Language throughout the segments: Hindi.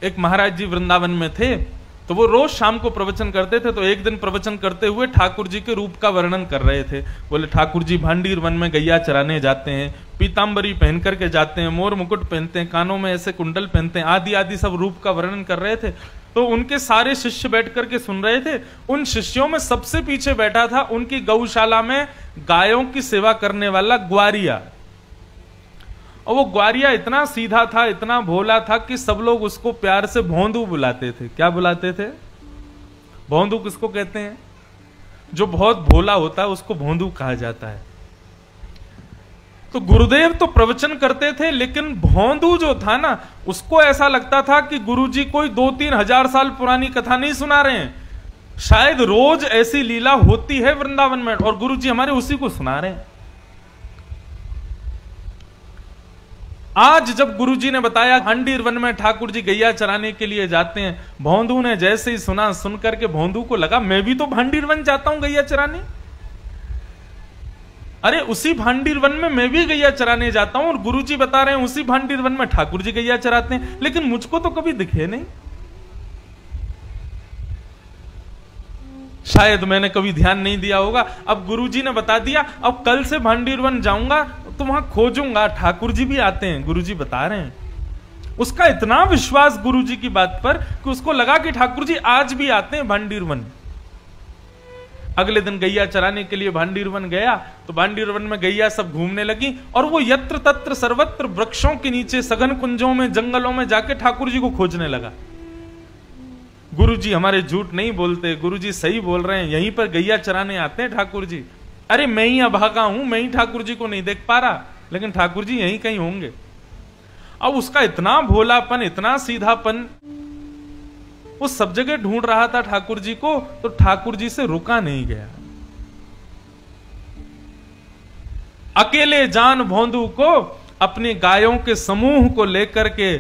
एक महाराज जी वृंदावन में थे, तो वो रोज शाम को प्रवचन करते थे। तो एक दिन प्रवचन करते हुए ठाकुर जी के रूप का वर्णन कर रहे थे। बोले ठाकुर जी भांडीर वन में गैया चराने जाते हैं, पीताम्बरी पहन करके जाते हैं, मोर मुकुट पहनते हैं, कानों में ऐसे कुंडल पहनते हैं, आदि आदि सब रूप का वर्णन कर रहे थे। तो उनके सारे शिष्य बैठ करके सुन रहे थे। उन शिष्यों में सबसे पीछे बैठा था उनकी गौशाला में गायों की सेवा करने वाला ग्वारिया। और वो ग्वारिया इतना सीधा था, इतना भोला था कि सब लोग उसको प्यार से भोंदू बुलाते थे। क्या बुलाते थे? भोंदू किसको कहते हैं? जो बहुत भोला होता है उसको भोंदू कहा जाता है। तो गुरुदेव तो प्रवचन करते थे, लेकिन भोंदू जो था ना, उसको ऐसा लगता था कि गुरुजी कोई 2-3 हजार साल पुरानी कथा नहीं सुना रहे हैं, शायद रोज ऐसी लीला होती है वृंदावन में और गुरुजी हमारे उसी को सुना रहे हैं। आज जब गुरुजी ने बताया भांडीर वन में ठाकुर जी गैया चराने के लिए जाते हैं, भोंदू ने जैसे ही सुना, सुन करके भोंदू को लगा मैं भी तो भांडीर वन जाता हूं गैया चराने। अरे उसी भांडीर वन में मैं भी गैया चराने जाता हूं और गुरुजी बता रहे हैं उसी भांडीर वन में ठाकुर जी गैया चराते हैं, लेकिन मुझको तो कभी दिखे नहीं। शायद मैंने कभी ध्यान नहीं दिया होगा। अब गुरुजी ने बता दिया, अब कल से भांडीर वन जाऊंगा तो वहां खोजूंगा, ठाकुर जी भी आते हैं, गुरुजी बता रहे हैं। उसका इतना विश्वास गुरुजी की बात पर कि उसको लगा कि ठाकुर जी आज भी आते हैं भांडीर वन। अगले दिन गैया चराने के लिए भांडीर वन गया, तो भांडीर वन में गैया सब घूमने लगी और वो यत्र तत्र सर्वत्र वृक्षों के नीचे, सघन कुंजों में, जंगलों में जाके ठाकुर जी को खोजने लगा। गुरुजी हमारे झूठ नहीं बोलते, गुरुजी सही बोल रहे हैं, यहीं पर गैया चराने आते हैं ठाकुर जी। अरे मैं ही अभागा हूं, मैं ही ठाकुर जी को नहीं देख पा रहा, लेकिन ठाकुर जी यहीं कहीं होंगे। अब उसका इतना भोलापन, इतना सीधापन, वो सब जगह ढूंढ रहा था ठाकुर जी को, तो ठाकुर जी से रुका नहीं गया। अकेले जान भोंदू को अपनी गायों के समूह को लेकर के,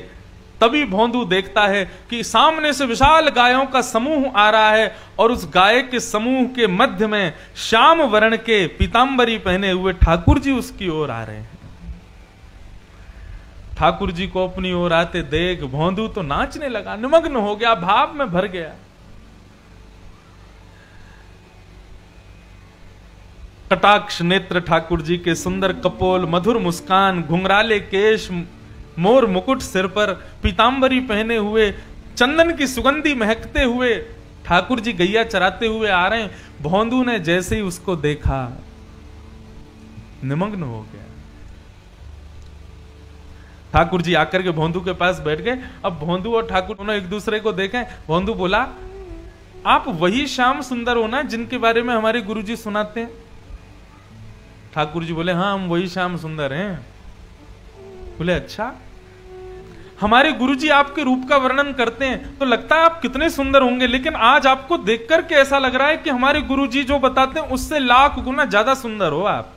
तभी भोंदू देखता है कि सामने से विशाल गायों का समूह आ रहा है और उस गाय के समूह के मध्य में श्याम वर्ण के पीतांबरी पहने हुए ठाकुर जी उसकी ओर आ रहे हैं। ठाकुर जी को अपनी ओर आते देख भोंदू तो नाचने लगा, निमग्न हो गया, भाव में भर गया। कटाक्ष नेत्र ठाकुर जी के, सुंदर कपोल, मधुर मुस्कान, घुंघराले केश, मोर मुकुट सिर पर, पीतांबरी पहने हुए, चंदन की सुगंधी महकते हुए ठाकुर जी गैया चराते हुए आ रहे हैं। भोंदू ने जैसे ही उसको देखा निमग्न हो गया। ठाकुर जी आकर के भोंदू के पास बैठ गए। अब भोंदू और ठाकुर दोनों एक दूसरे को देखें। भोंदू बोला, आप वही श्याम सुंदर हो ना जिनके बारे में हमारे गुरुजी सुनाते हैं? ठाकुर जी बोले, हाँ हम वही श्याम सुंदर हैं। बोले, अच्छा, हमारे गुरुजी आपके रूप का वर्णन करते हैं तो लगता है आप कितने सुंदर होंगे, लेकिन आज आपको देख करके ऐसा लग रहा है कि हमारे गुरुजी जो बताते हैं उससे लाख गुना ज्यादा सुंदर हो आप।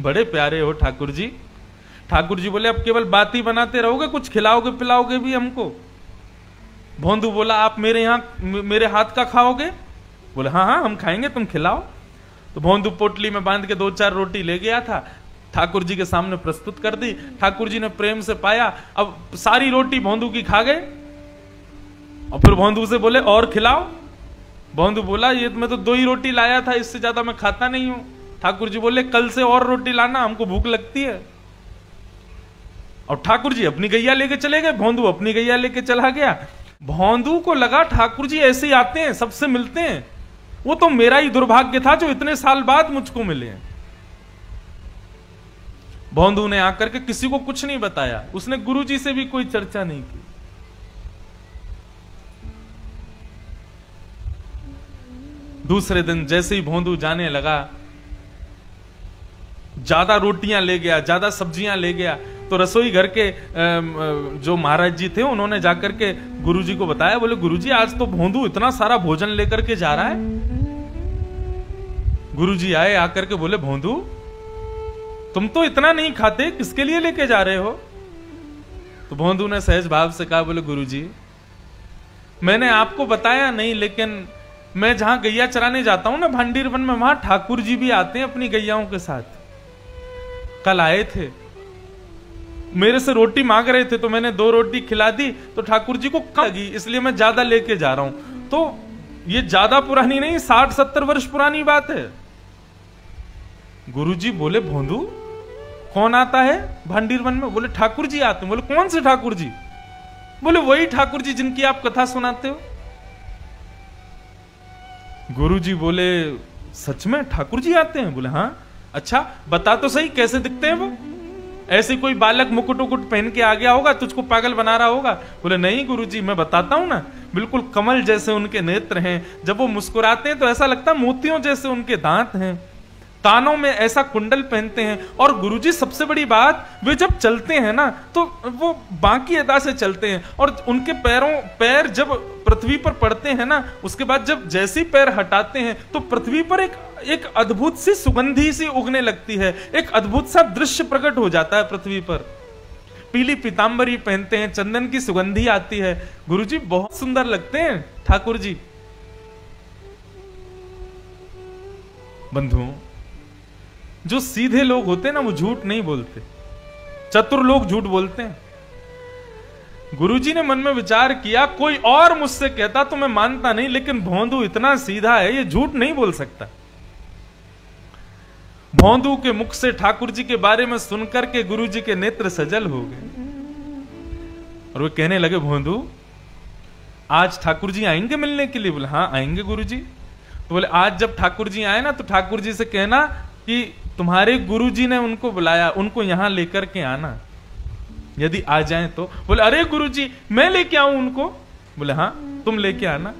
बड़े प्यारे हो ठाकुर जी। ठाकुर जी बोले, अब केवल बात ही बनाते रहोगे, कुछ खिलाओगे पिलाओगे भी हमको? भोंदू बोला, आप मेरे यहां मेरे हाथ का खाओगे? बोले, हाँ हाँ हम खाएंगे, तुम खिलाओ। तो भोंदू पोटली में बांध के 2-4 रोटी ले गया था, ठाकुर जी के सामने प्रस्तुत कर दी। ठाकुर जी ने प्रेम से पाया, अब सारी रोटी भोंदू की खा गए और फिर भोंदू से बोले, और खिलाओ। भोंदू बोला, ये मैं तो 2 ही रोटी लाया था, इससे ज्यादा मैं खाता नहीं हूं। ठाकुर जी बोले, कल से और रोटी लाना, हमको भूख लगती है। और ठाकुर जी अपनी गैया लेके चले गए, भोंदू अपनी गैया लेके चला गया। भोंदू को लगा ठाकुर जी ऐसे ही आते हैं, सबसे मिलते हैं, वो तो मेरा ही दुर्भाग्य था जो इतने साल बाद मुझको मिले हैं। भोंदू ने आकर के किसी को कुछ नहीं बताया, उसने गुरुजी से भी कोई चर्चा नहीं की। दूसरे दिन जैसे ही भोंदू जाने लगा, ज्यादा रोटियां ले गया, ज्यादा सब्जियां ले गया। तो रसोई घर के जो महाराज जी थे उन्होंने जाकर के गुरुजी को बताया। बोले, गुरुजी आज तो भोंदू इतना सारा भोजन लेकर के जा रहा है। गुरुजी आए, आकर के बोले, भोंदू तुम तो इतना नहीं खाते, किसके लिए लेके जा रहे हो? तो भोंदू ने सहज भाव से कहा, बोले, गुरुजी मैंने आपको बताया नहीं, लेकिन मैं जहां गैया चराने जाता हूं ना भांडीर वन में, वहां ठाकुर जी भी आते हैं अपनी गैयाओं के साथ। कल आए थे, मेरे से रोटी मांग रहे थे तो मैंने 2 रोटी खिला दी, तो ठाकुर जी को कम लगी, इसलिए मैं ज्यादा लेके जा रहा हूं। तो ये ज्यादा पुरानी नहीं, 60-70 वर्ष पुरानी बात है। गुरुजी बोले, भोंदू कौन आता है भांडीर वन में? बोले ठाकुर जी आते हैं। बोले कौन से ठाकुर जी? बोले वही ठाकुर जी जिनकी आप कथा सुनाते हो। गुरुजी बोले सच में ठाकुर जी आते हैं? बोले हाँ। अच्छा बता तो सही कैसे दिखते हैं वो? ऐसे कोई बालक मुकुट उकुट पहन के आ गया होगा, तुझको पागल बना रहा होगा? बोले नहीं गुरुजी, मैं बताता हूं ना, बिल्कुल कमल जैसे उनके नेत्र हैं, जब वो मुस्कुराते हैं तो ऐसा लगता है मोतियों जैसे उनके दांत हैं, कानों में ऐसा कुंडल पहनते हैं, और गुरुजी सबसे बड़ी बात, वे जब चलते हैं ना तो वो बाकी अदा से चलते हैं, और उनके पैर जब पृथ्वी पर पड़ते हैं ना, उसके बाद जब जैसे ही पैर हटाते हैं तो पृथ्वी पर एक अद्भुत सी सुगंधी सी उगने लगती है, एक अद्भुत सा दृश्य प्रकट हो जाता है पृथ्वी पर। पीली पीतांबरी पहनते हैं, चंदन की सुगंधी आती है, गुरुजी बहुत सुंदर लगते हैं ठाकुर जी। बंधुओं, जो सीधे लोग होते हैं ना वो झूठ नहीं बोलते, चतुर लोग झूठ बोलते हैं। गुरुजी ने मन में विचार किया, कोई और मुझसे कहता तो मैं मानता नहीं, लेकिन भोंदू इतना सीधा है, ये झूठ नहीं बोल सकता। भोंदू के मुख से ठाकुर जी के बारे में सुनकर के गुरुजी के नेत्र सजल हो गए, और वो कहने लगे, भोंदू आज ठाकुर जी आएंगे मिलने के लिए? बोले हाँ आएंगे गुरुजी। तो बोले आज जब ठाकुर जी आए ना तो ठाकुर जी से कहना कि तुम्हारे गुरुजी ने उनको बुलाया, उनको यहां लेकर के आना, यदि आ जाएं तो। बोले अरे गुरुजी मैं लेके आऊं उनको? बोले हाँ तुम लेके आना।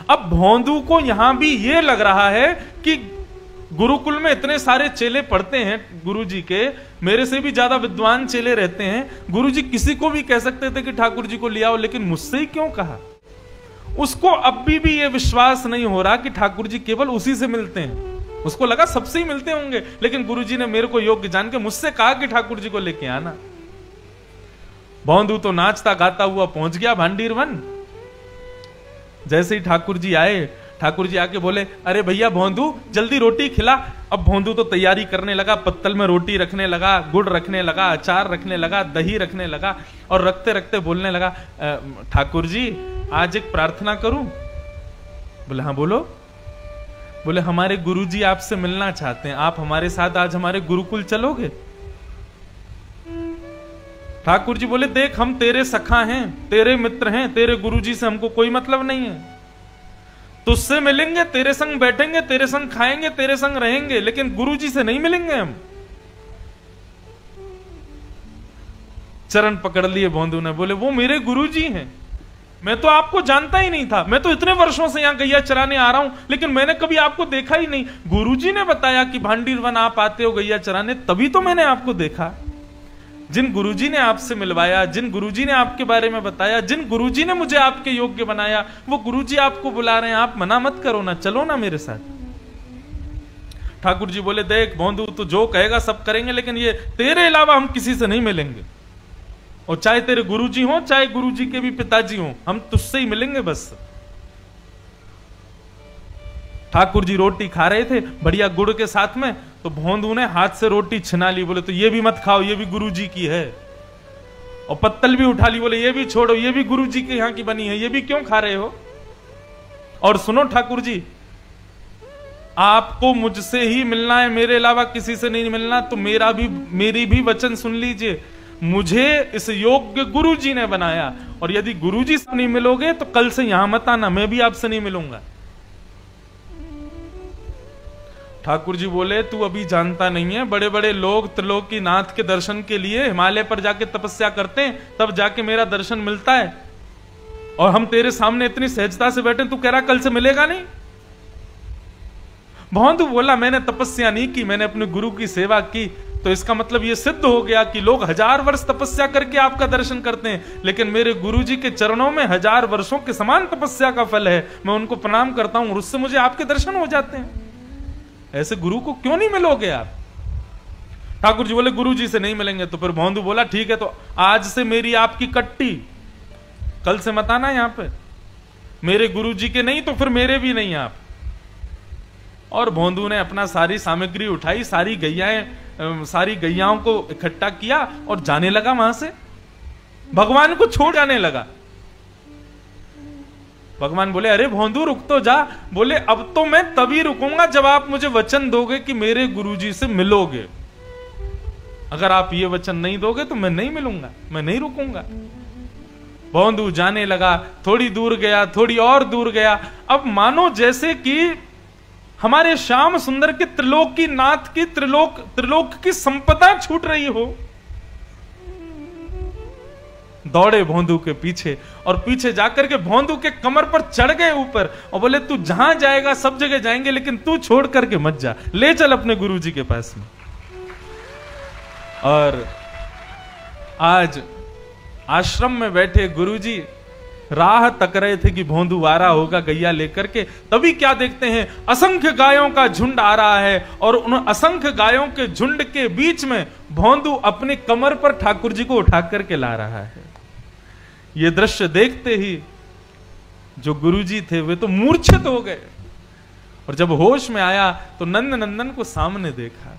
अब भोंदू को यहां भी ये लग रहा है कि गुरुकुल में इतने सारे चेले पढ़ते हैं गुरुजी के, मेरे से भी ज्यादा विद्वान चेले रहते हैं, गुरुजी किसी को भी कह सकते थे कि ठाकुर जी को ले आओ, लेकिन मुझसे ही क्यों कहा? उसको अब भी ये विश्वास नहीं हो रहा कि ठाकुर जी केवल उसी से मिलते हैं। उसको लगा सबसे ही मिलते होंगे, लेकिन गुरुजी ने मेरे को योग्य जान के मुझसे कहा कि ठाकुर जी को लेके आना। भोंदू तो नाचता गाता हुआ पहुंच गया भांडीर वन। जैसे ही ठाकुर जी आए, ठाकुर जी आके बोले, अरे भैया भोंदू जल्दी रोटी खिला। अब भोंदू तो तैयारी करने लगा, पत्तल में रोटी रखने लगा, गुड़ रखने लगा, अचार रखने लगा, दही रखने लगा, और रखते रखते बोलने लगा, ठाकुर जी आज एक प्रार्थना करूं? बोले हाँ बोलो। बोले हमारे गुरुजी आपसे मिलना चाहते हैं, आप हमारे साथ आज हमारे गुरुकुल चलोगे? ठाकुर जी बोले देख हम तेरे सखा हैं, तेरे मित्र हैं, तेरे गुरुजी से हमको कोई मतलब नहीं है, तुझसे मिलेंगे, तेरे संग बैठेंगे, तेरे संग खाएंगे, तेरे संग रहेंगे, लेकिन गुरुजी से नहीं मिलेंगे हम। चरण पकड़ लिए भोंदू ने, बोले वो मेरे गुरुजी हैं, मैं तो आपको जानता ही नहीं था, मैं तो इतने वर्षों से यहां गैया चराने आ रहा हूं, लेकिन मैंने कभी आपको देखा ही नहीं। गुरुजी ने बताया कि भांडीर वन आप आते हो गैया चराने, तभी तो मैंने आपको देखा। जिन गुरुजी ने आपसे मिलवाया, जिन गुरुजी ने आपके बारे में बताया, जिन गुरुजी ने मुझे आपके योग्य बनाया, वो गुरुजी आपको बुला रहे हैं, आप मना मत करो ना, चलो ना मेरे साथ। ठाकुर जी बोले देख भोंदू तू जो कहेगा सब करेंगे, लेकिन ये तेरे अलावा हम किसी से नहीं मिलेंगे, और चाहे तेरे गुरुजी हो चाहे गुरुजी के भी पिताजी हो, हम तुझसे ही मिलेंगे बस। ठाकुर जी रोटी खा रहे थे बढ़िया गुड़ के साथ में, तो भोंदू ने हाथ से रोटी छिना ली, बोले तो ये भी मत खाओ, ये भी गुरुजी की है। और पत्तल भी उठा ली, बोले ये भी छोड़ो, ये भी गुरुजी के यहां की बनी है, ये भी क्यों खा रहे हो? और सुनो ठाकुर जी, आपको मुझसे ही मिलना है, मेरे अलावा किसी से नहीं मिलना, तो मेरी भी वचन सुन लीजिए। मुझे इस योग्य गुरुजी ने बनाया, और यदि गुरुजी से नहीं मिलोगे तो कल से यहां मत आना, मैं भी आपसे नहीं मिलूंगा। ठाकुर जी बोले तू अभी जानता नहीं है, बड़े बड़े लोग त्रिलोकी नाथ के दर्शन के लिए हिमालय पर जाके तपस्या करते हैं, तब जाके मेरा दर्शन मिलता है, और हम तेरे सामने इतनी सहजता से बैठे, तू कह रहा कल से मिलेगा नहीं? भोंदू बोला मैंने तपस्या नहीं की, मैंने अपने गुरु की सेवा की, तो इसका मतलब यह सिद्ध हो गया कि लोग 1000 वर्ष तपस्या करके आपका दर्शन करते हैं, लेकिन मेरे गुरुजी के चरणों में 1000 वर्षों के समान तपस्या का फल है, मैं उनको प्रणाम करता हूं और उससे मुझे आपके दर्शन हो जाते हैं। ऐसे गुरु को क्यों नहीं मिलोगे आप? ठाकुर जी बोले गुरुजी से नहीं मिलेंगे। तो फिर भोंदू बोला ठीक है, तो आज से मेरी आपकी कट्टी, कल से मत आना यहां पे, मेरे गुरुजी के नहीं तो फिर मेरे भी नहीं आप। और भोंदू ने अपना सारी सामग्री उठाई, सारी गैयाओं को इकट्ठा किया और जाने लगा वहां से, भगवान को छोड़ जाने लगा। भगवान बोले अरे भोंदू रुक तो जा। बोले अब तो मैं तभी रुकूंगा जब आप मुझे वचन दोगे कि मेरे गुरुजी से मिलोगे। अगर आप ये वचन नहीं दोगे तो मैं नहीं मिलूंगा, मैं नहीं रुकूंगा। भोंदू जाने लगा, थोड़ी दूर गया, थोड़ी और दूर गया। अब मानो जैसे कि हमारे श्याम सुंदर के त्रिलोक की नाथ की त्रिलोक की संपदा छूट रही हो। दौड़े भोंदू के पीछे और पीछे जाकर के भोंदू के कमर पर चढ़ गए ऊपर और बोले तू जहां जाएगा सब जगह जाएंगे, लेकिन तू छोड़ करके मत जा, ले चल अपने गुरुजी के पास में। और आज आश्रम में बैठे गुरुजी राह तक रहे थे कि भोंदू आ रहा होगा गैया लेकर के। तभी क्या देखते हैं, असंख्य गायों का झुंड आ रहा है और उन असंख्य गायों के झुंड के बीच में भोंदू अपने कमर पर ठाकुर जी को उठा करके ला रहा है। ये दृश्य देखते ही जो गुरुजी थे वे तो मूर्छित हो गए और जब होश में आया तो नंद नंदन को सामने देखा।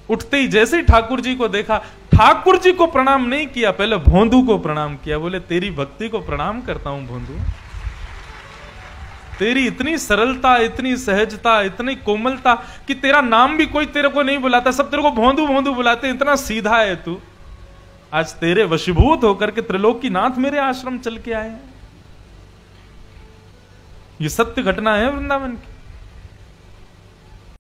उठते ही जैसे ही ठाकुर जी को देखा, ठाकुर जी को प्रणाम नहीं किया, पहले भोंदू को प्रणाम किया। बोले तेरी भक्ति को प्रणाम करता हूं भोंदू, तेरी इतनी सरलता, इतनी सहजता, इतनी कोमलता कि तेरा नाम भी कोई तेरे को नहीं बुलाता, सब तेरे को भोंदू भोंदू बुलाते, इतना सीधा है तू। आज तेरे वशीभूत होकर के त्रिलोक की नाथ मेरे आश्रम चल के आए हैं। ये सत्य घटना है वृंदावन की।